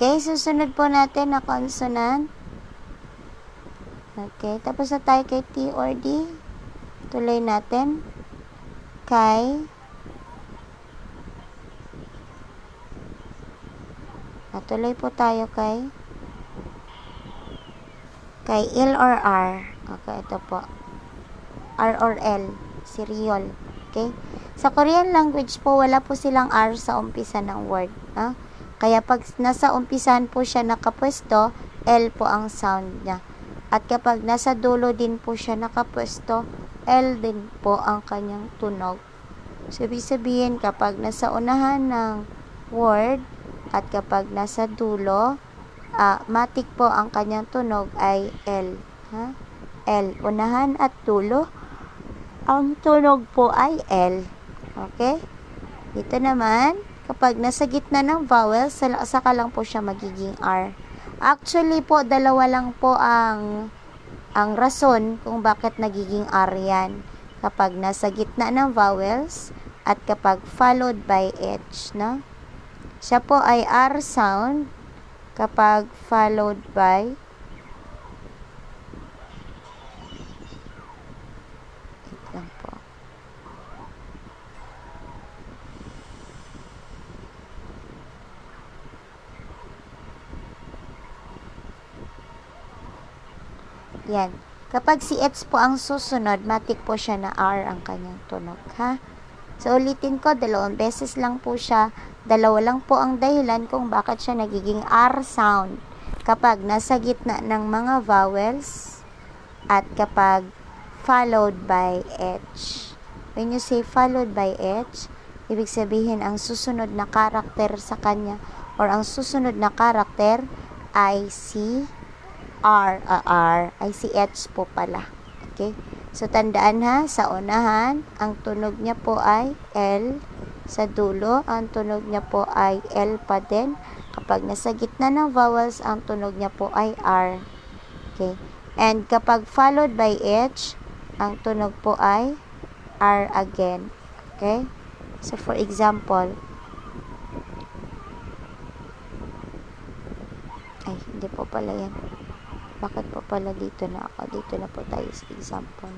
Okay, susunod po natin na consonant. Okay, tapos na tayo kay T or D. Tuloy natin. Kay. Tuloy po tayo kay L or R. Okay, ito po. R or L. Si Riol. Okay? Sa Korean language po, wala po silang R sa umpisa ng word. Kaya pag nasa umpisan po siya nakapwesto, L po ang sound niya. At kapag nasa dulo din po siya nakapwesto, L din po ang kanyang tunog. So, ibig sabihin, kapag nasa unahan ng word, at kapag nasa dulo, matik po ang kanyang tunog ay L. L. Unahan at dulo, ang tunog po ay L. Okay? Dito naman, kapag nasa gitna ng vowel, saka lang po siya magiging R. Actually po, dalawa lang po ang rason kung bakit nagiging R yan. Kapag nasa gitna ng vowels at kapag followed by H, no? Siya po ay R sound kapag followed by lang po. Yan. Kapag si H po ang susunod, matik po siya na R ang kanyang tunog, ha? So, ulitin ko, 2 beses lang po siya. 2 lang po ang dahilan kung bakit siya nagiging R sound. Kapag nasa gitna ng mga vowels at kapag followed by H. When you say followed by H, ibig sabihin ang susunod na karakter sa kanya or ang susunod na karakter ay si R, ay si H po pala. Okay? So, tandaan ha, sa unahan, ang tunog niya po ay L. Sa dulo, ang tunog niya po ay L pa din. Kapag nasa gitna ng vowels, ang tunog niya po ay R. Okay? And kapag followed by H, ang tunog po ay R again. Okay? So, for example, ay, hindi po pala yan. Bakit po pala dito na ako? Dito na po tayo sa example.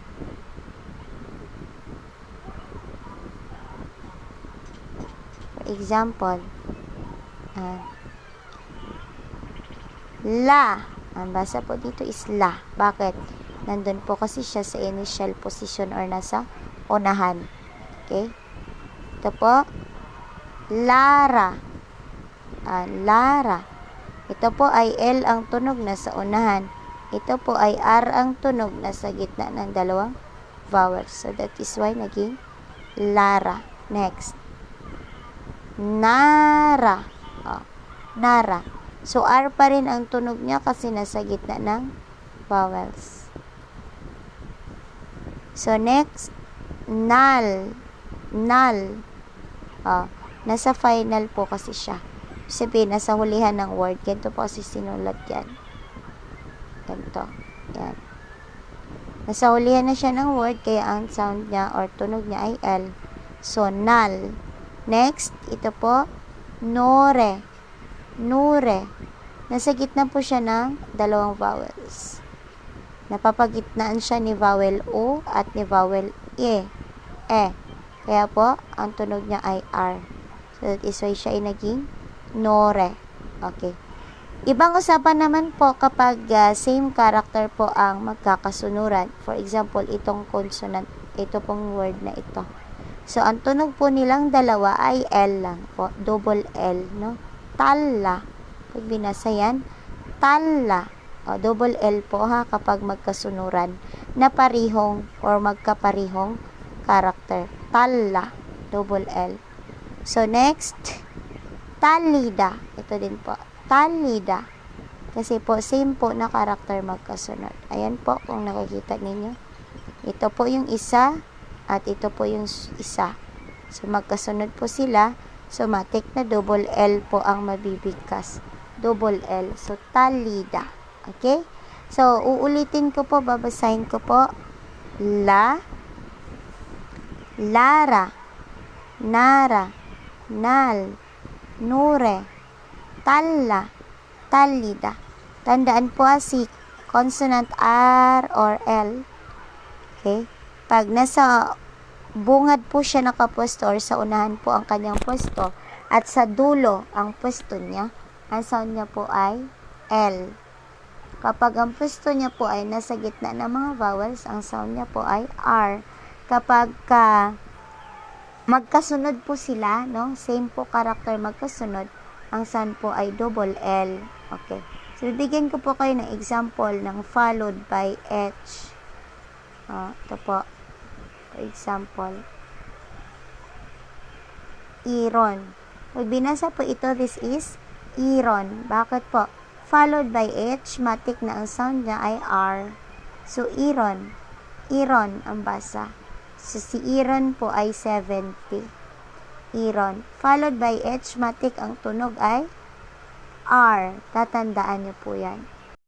For example, la. Ang basa po dito is la. Bakit? Nandun po kasi siya sa initial position or nasa unahan. Okay? Ito po, Lara. Lara. Ito po ay L ang tunog na sa unahan. Ito po ay R ang tunog na sa gitna ng dalawang vowels. So, that is why naging Lara. Next. Nara. Nara. So, R pa rin ang tunog niya kasi nasa gitna ng vowels. So, next. Nal. Nal. Nasa final po kasi siya. Sabihin, nasa hulihan ng word. Ganito po kasi sinulat yan. Ganito. Yan. Nasa hulihan na siya ng word, kaya ang sound niya or tunog niya ay L. So, nal. Next, ito po, nore. Nure. Nasa gitna po siya ng dalawang vowels. Napapagitnaan siya ni vowel O at ni vowel E. Kaya po, ang tunog niya ay R. So, that is why siya ay naging nore. Okay. Ibang usapan naman po kapag same character po ang magkakasunuran. For example, itong consonant, ito pong word na ito. So, ang tunog po nilang dalawa ay L lang po. Double L, no? Talla. Pag binasa yan, talla. Double L po ha kapag magkasunuran na parihong or magkaparihong character. Talla. Double L. So, next, talida. Ito din po. Talida. Kasi po, same po na karakter magkasunod. Ayan po, kung nakikita ninyo. Ito po yung isa, at ito po yung isa. So, magkasunod po sila. So, matik na double L po ang mabibigkas. Double L. So, talida. Okay? So, uulitin ko po, babasahin ko po. La, lara, nara, nal, nure, talla, talida. Tandaan po si consonant R or L. Okay? Pag nasa bungad po siya nakapwesto or sa unahan po ang kanyang pwesto at sa dulo ang pwesto niya, ang sound niya po ay L. Kapag ang pwesto niya po ay nasa gitna ng mga vowels, ang sound niya po ay R. Kapag magkasunod po sila, no? Same po character magkasunod, ang sound po ay double L. Okay. So, bigyan ko po kayo ng example ng followed by H. Ito po. For example, Iron. Pag binasa po ito, this is Iron. Bakit po? Followed by H, matik na ang sound niya ay R. So, Iron. Iron ang basa. So, si Iron po ay 70. Iron. Followed by H, matik ang tunog ay R. Tatandaan niyo po yan.